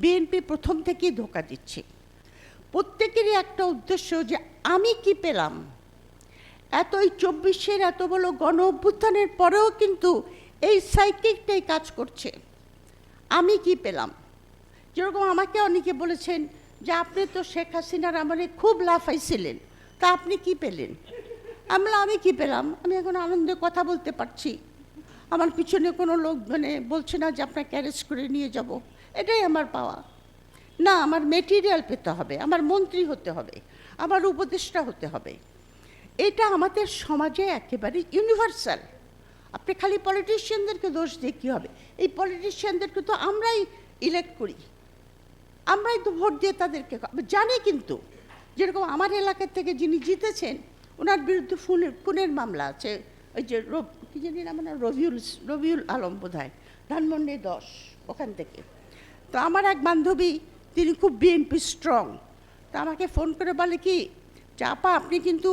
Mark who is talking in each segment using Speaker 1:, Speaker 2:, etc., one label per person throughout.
Speaker 1: BNP প্রথম থেকেই ধোঁকা দিচ্ছে। প্রত্যেকেরই একটা উদ্দেশ্য যে আমি কি পেলাম। এই 24-এর এত বড় গণ অভ্যুত্থানের পরেও কিন্তু এই সাইকিকটাই কাজ করছে, আমি কি পেলাম। যেরকম আমাকে অনেকে বলেছেন যে আপনি তো শেখ হাসিনার আমলে খুব লাফাইছিলেন, তা আপনি কি পেলেন। আমি কি পেলাম, আমি এখন আনন্দে কথা বলতে পারছি, আমার পিছনে কোনো লোক বলছে না যে আপনাকে অ্যারেস্ট করে নিয়ে যাব, এটাই আমার পাওয়া না। আমার মেটেরিয়াল পেতে হবে, আমার মন্ত্রী হতে হবে, আমার উপদেষ্টা হতে হবে। এটা আমাদের সমাজে একেবারে ইউনিভার্সাল। আপনি খালি পলিটিশিয়ানদেরকে দোষ দিয়ে কী হবে, এই পলিটিশিয়ানদেরকে তো আমরাই ইলেক্ট করি, আমরাই তো ভোট দিয়ে তাদেরকে জানি। কিন্তু যেরকম আমার এলাকার থেকে যিনি জিতেছেন ওনার বিরুদ্ধে খুনের মামলা আছে, ওই যে কী জানি না মানে রবিউল আলম বোধহয়, ধানমন্ডি 10 ওখান থেকে। তো আমার এক বান্ধবী, তিনি খুব বিএনপি স্ট্রং, তা আমাকে ফোন করে বলে কি যে আপা আপনি কিন্তু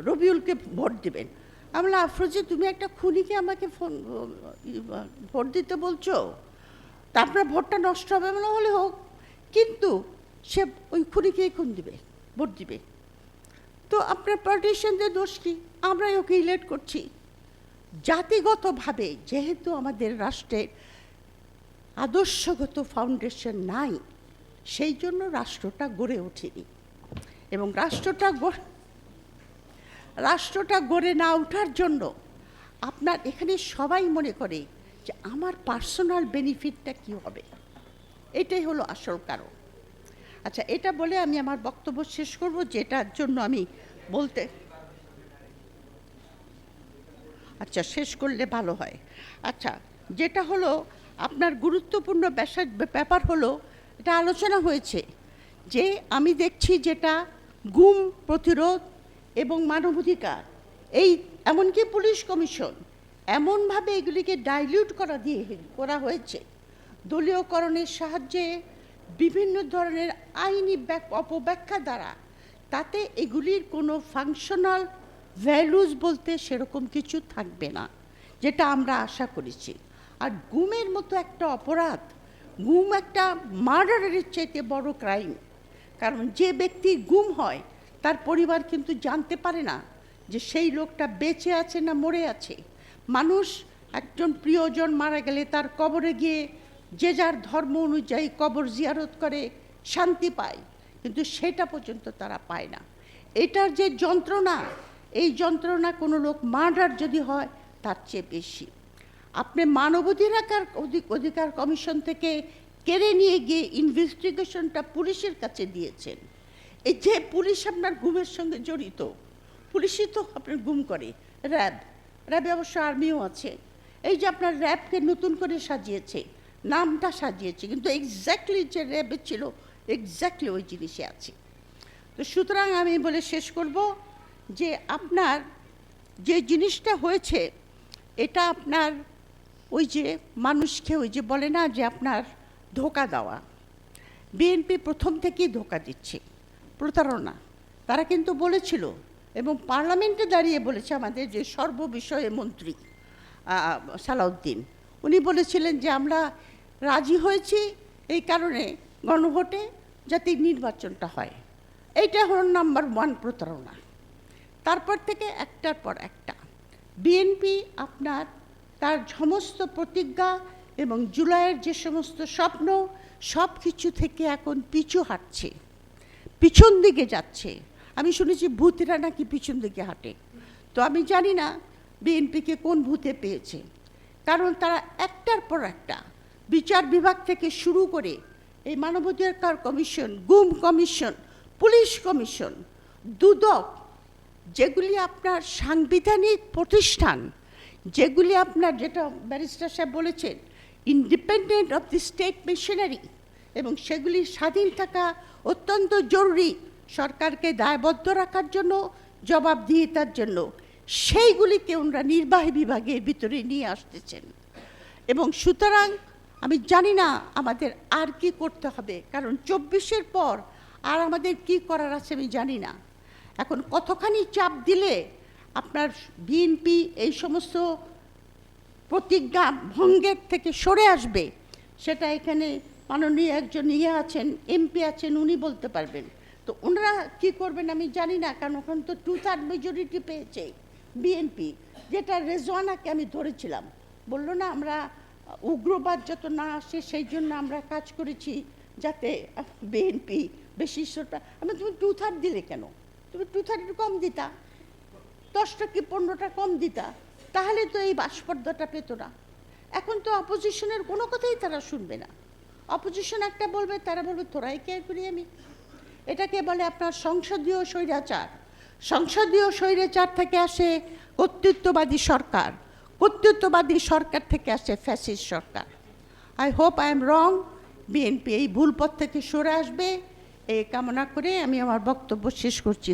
Speaker 1: রবিউলকে ভোট দেবেন। আমি বললাম আফরোজা তুমি একটা খুনিকে আমাকে ভোট দিতে বলছো, তা আপনার ভোটটা নষ্ট হবে মনে হলে হোক, কিন্তু সে ওই খুনিকেই ভোট দিবে। তো আপনার পলিটিশিয়ানদের দোষ কি, আমরাই ওকে ইলেক্ট করছি। জাতিগতভাবে যেহেতু আমাদের রাষ্ট্রের আদর্শগত ফাউন্ডেশন নাই, সেই জন্য রাষ্ট্রটা গড়ে ওঠেনি। এবং রাষ্ট্রটা গড়ে না ওঠার জন্য আপনার এখানে সবাই মনে করে যে আমার পার্সোনাল বেনিফিটটা কী হবে, এটাই হলো আসল কারণ। আচ্ছা, এটা বলে আমি আমার বক্তব্য শেষ করব, যেটার জন্য আমি বলতে শেষ করলে ভালো হয়। আচ্ছা, যেটা হলো আপনার গুরুত্বপূর্ণ ব্যাপার হলো, এটা আলোচনা হয়েছে যে আমি দেখছি যেটা গুম প্রতিরোধ এবং মানবাধিকার, এই এমনকি পুলিশ কমিশন এমনভাবে এগুলিকে ডাইলিউট করা হয়েছে দলীয়করণের সাহায্যে, বিভিন্ন ধরনের আইনি অপব্যাখ্যা দ্বারা, তাতে এগুলির কোনো ফাংশনাল ভ্যালুজ বলতে সেরকম কিছু থাকবে না, যেটা আমরা আশা করেছি। আর গুমের মতো একটা অপরাধ, গুম একটা মার্ডারের চাইতে বড় ক্রাইম। কারণ যে ব্যক্তি গুম হয় তার পরিবার কিন্তু জানতে পারে না যে সেই লোকটা বেঁচে আছে না মরে আছে। মানুষ একজন প্রিয়জন মারা গেলে তার কবরে গিয়ে যে যার ধর্ম অনুযায়ী কবর জিয়ারত করে শান্তি পায়, কিন্তু সেটা পর্যন্ত তারা পায় না। এটার যে যন্ত্রণা, এই যন্ত্রণা কোনো লোক মার্ডার যদি হয় তার চেয়ে বেশি। আপনি মানবাধিকার কমিশন থেকে কেড়ে নিয়ে গিয়ে ইনভেস্টিগেশনটা পুলিশের কাছে দিয়েছেন। এই যে পুলিশ আপনার গুমের সঙ্গে জড়িত, পুলিশই তো আপনার গুম করে। র্যাবে অবশ্য আর্মিও আছে। এই যে আপনার র্যাবকে নতুন করে সাজিয়েছে, নামটা সাজিয়েছে, কিন্তু এক্স্যাক্টলি যে র্যাবে ছিল এক্স্যাক্টলি ওই জিনিসে আছে। তো সুতরাং আমি বলে শেষ করব যে আপনার যে জিনিসটা হয়েছে, এটা আপনার ওই যে মানুষকে ওই যে বলে না যে আপনার ধোঁকা দেওয়া। বিএনপি প্রথম থেকেই ধোঁকা দিচ্ছে, প্রতারণা। তারা কিন্তু বলেছিল এবং পার্লামেন্টে দাঁড়িয়ে বলেছে, আমাদের যে সর্ববিষয়ে মন্ত্রী সালাউদ্দিন, উনি বলেছিলেন যে আমরা রাজি হয়েছি এই কারণে গণভোটে যাতে নির্বাচনটা হয়। এইটা হল নাম্বার 1 প্রতারণা। তারপর থেকে একটার পর একটা বিএনপি আপনার তার সমস্ত প্রতিজ্ঞা এবং জুলাইয়ের যে সমস্ত স্বপ্ন, সব কিছু থেকে এখন পিছু হাঁটছে, পিছন দিকে যাচ্ছে। আমি শুনেছি ভূতেরা নাকি পিছন দিকে হাঁটে। তো আমি জানি না বিএনপিকে কোন ভূতে পেয়েছে, কারণ তারা একটার পর একটা বিচার বিভাগ থেকে শুরু করে এই মানবাধিকার কমিশন, গুম কমিশন, পুলিশ কমিশন, দুদক, যেগুলি আপনার সাংবিধানিক প্রতিষ্ঠান, যেগুলি আপনার, যেটা ব্যারিস্টার সাহেব বলেছেন, independent of the state machinery, এবং সেগুলি স্বাধীন থাকা অত্যন্ত জরুরি সরকারকে দায়বদ্ধ রাখার জন্য, জবাবদিহিতার জন্য, সেইগুলিকে ওনারা নির্বাহী বিভাগের ভিতরে নিয়ে আসতেছেন। এবং সুতরাং আমি জানি না আমাদের আর কি করতে হবে, কারণ 24-এর পর আর আমাদের কি করার আছে আমি জানি না। এখন কতখানি চাপ দিলে আপনার বিএনপি এই সমস্ত প্রতিজ্ঞা ভঙ্গের থেকে সরে আসবে, সেটা এখানে মাননীয় একজন আছেন, এমপি আছেন, উনি বলতে পারবেন। তো ওনারা কি করবেন আমি জানি না, কারণ ওখানে তো 2/3 মেজরিটি পেয়েছে বিএনপি, যেটা রেজওয়ানাকে আমি ধরেছিলাম, বললো না আমরা উগ্রবাদ যত না আসে সেই জন্য আমরা কাজ করেছি যাতে বিএনপি বেশি আমি, তুমি 2/3 দিলে কেন? তুমি 2/3 কম দিতা, 10টা কি 15টা কম দিতা, তাহলে তো এই বাসপর্দাটা পেত না। এখন তো অপোজিশনের কোনো কথাই তারা শুনবে না। অপোজিশন একটা বলবে, তারা বলবে তোরাই কে করি আমি। এটাকে বলে আপনার সংসদীয় স্বৈরাচার। সংসদীয় স্বৈরাচার থেকে আসে কর্তৃত্ববাদী সরকার, কর্তৃত্ববাদী সরকার থেকে আসে fascist Sarkar. I hope I am wrong. BNP এই ভুল পথ থেকে সরে আসবে এই কামনা করে আমি আমার বক্তব্য শেষ করছি।